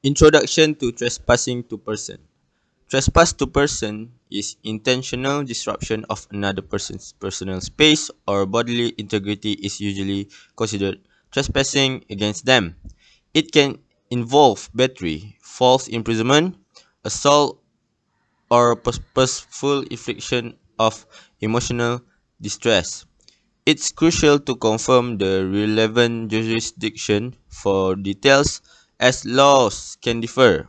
Introduction to trespassing to person. Trespass to person is intentional disruption of another person's personal space or bodily integrity is usually considered trespassing against them. It can involve battery, false imprisonment, assault, or purposeful infliction of emotional distress. It's crucial to confirm the relevant jurisdiction for details as laws can differ.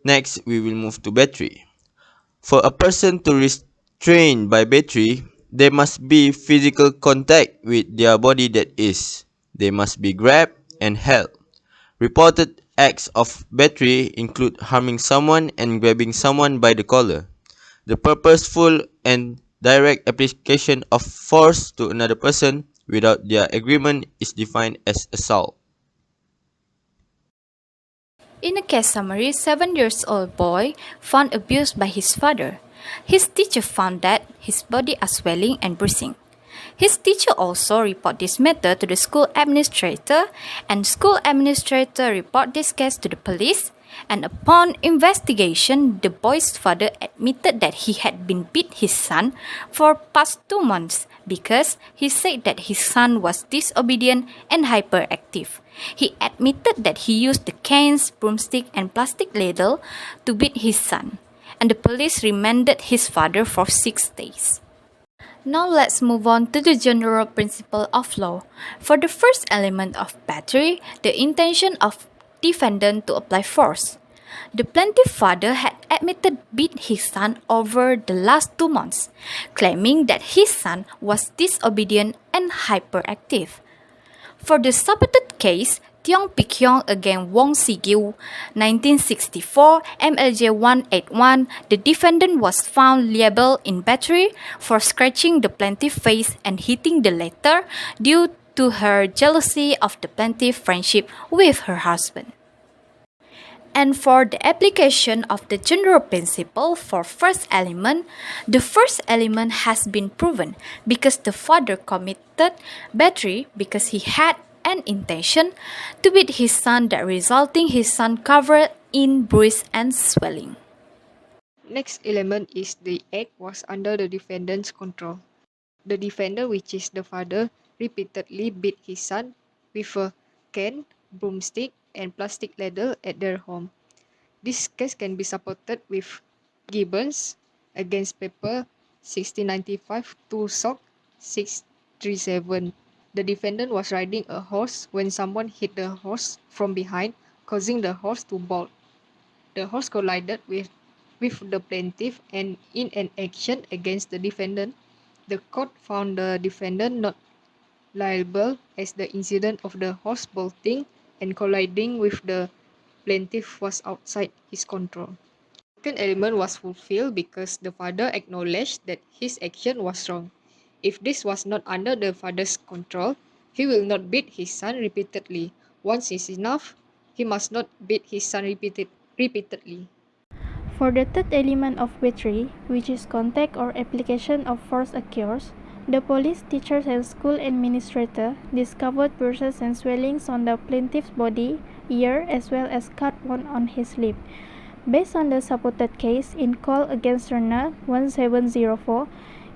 Next, we will move to battery. For a person to restrain by battery, there must be physical contact with their body, that is, they must be grabbed and held. Reported acts of battery include harming someone and grabbing someone by the collar. The purposeful and direct application of force to another person without their agreement is defined as assault. In a case summary, 7-year-old boy found abused by his father. His teacher found that his body are swelling and bruising. His teacher also report this matter to the school administrator, and school administrator report this case to the police. And upon investigation, the boy's father admitted that he had been beat his son for past 2 months because he said that his son was disobedient and hyperactive. He admitted that he used the canes, broomstick, and plastic ladle to beat his son, and the police remanded his father for 6 days. Now let's move on to the general principle of law. For the first element of battery, the intention of defendant to apply force. The plaintiff father had admitted beat his son over the last 2 months, claiming that his son was disobedient and hyperactive. For the supported case, Tiong Pikyong against Wong Si-gyu, 1964, MLJ 181, the defendant was found liable in battery for scratching the plaintiff's face and hitting the latter due to her jealousy of the plaintiff's friendship with her husband. And for the application of the general principle for first element, the first element has been proven because the father committed battery because he had an intention to beat his son that resulting his son covered in bruise and swelling. Next element is the act was under the defendant's control. The defendant, which is the father, repeatedly beat his son with a can, broomstick, and plastic ladle at their home. This case can be supported with Gibbons against paper 1695 2 Soc 637. The defendant was riding a horse when someone hit the horse from behind, causing the horse to bolt. The horse collided with the plaintiff, and in an action against the defendant, the court found the defendant not liable as the incident of the horse bolting and colliding with the plaintiff was outside his control. The second element was fulfilled because the father acknowledged that his action was wrong. If this was not under the father's control, he will not beat his son repeatedly. Once is enough, he must not beat his son repeatedly. For the third element of battery, which is contact or application of force occurs, the police, teachers, and school administrator discovered bruises and swellings on the plaintiff's body, ear, as well as cut wound on his lip. Based on the supported case in Call against Turner 1704,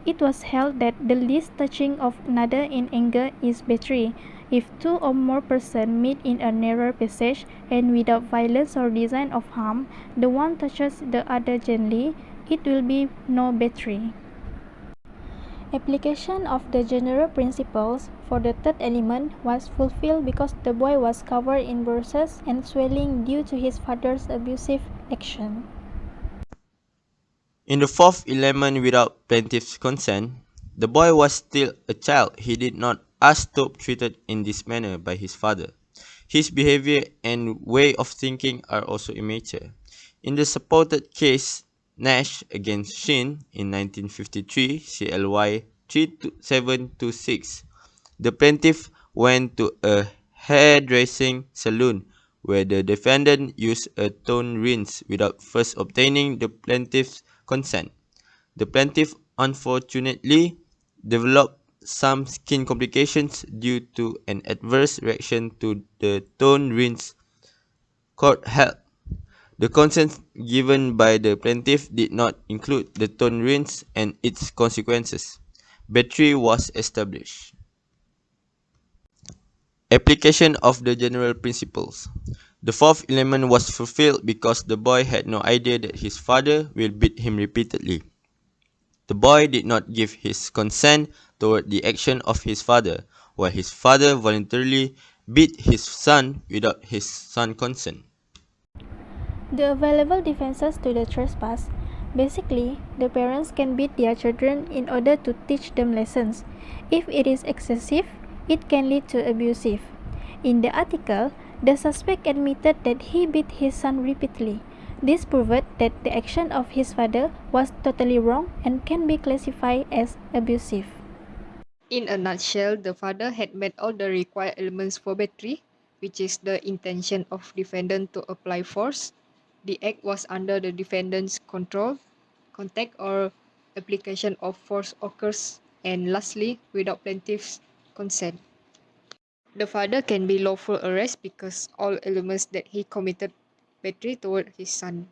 it was held that the least touching of another in anger is battery. If two or more persons meet in a narrow passage and without violence or design of harm, the one touches the other gently, it will be no battery. Application of the general principles for the third element was fulfilled because the boy was covered in bruises and swelling due to his father's abusive action. In the fourth element, without plaintiff's consent, the boy was still a child. He did not ask to be treated in this manner by his father. His behavior and way of thinking are also immature. In the supported case, Nash against Shin in 1953, CLY 3726, the plaintiff went to a hairdressing salon where the defendant used a tone rinse without first obtaining the plaintiff's consent. The plaintiff unfortunately developed some skin complications due to an adverse reaction to the tone rinse Court held the consent given by the plaintiff did not include the tolerance and its consequences. Battery was established. Application of the general principles. The fourth element was fulfilled because the boy had no idea that his father will beat him repeatedly. The boy did not give his consent toward the action of his father, while his father voluntarily beat his son without his son's consent. The available defenses to the trespass. Basically, the parents can beat their children in order to teach them lessons. If it is excessive, it can lead to abusive. In the article, the suspect admitted that he beat his son repeatedly. This proved that the action of his father was totally wrong and can be classified as abusive. In a nutshell, the father had met all the required elements for battery, which is the intention of defendant to apply force. The act was under the defendant's control. Contact or application of force occurs, and lastly, without plaintiff's consent. The father can be lawful arrest because all elements that he committed battery toward his son.